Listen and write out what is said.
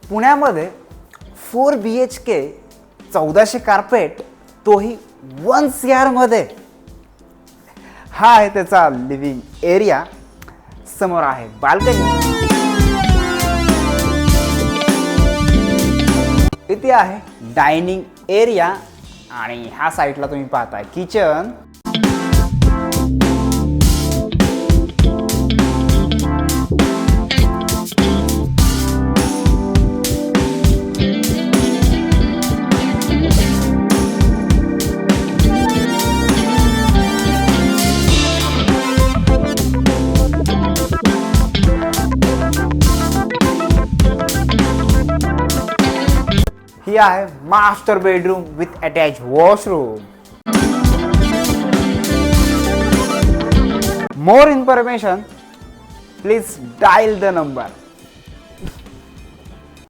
पुण्यामध्ये 4 BHK 1400 carpet, तोही 1 CR मध्ये. हा आहे त्याचा लिव्हिंग एरिया. समोर आहे बाल्कनी. इथे आहे डायनिंग एरिया आणि ह्या साईडला तुम्ही पाहताय किचन. ही आहे master bedroom with attach washroom. More information please dial the number.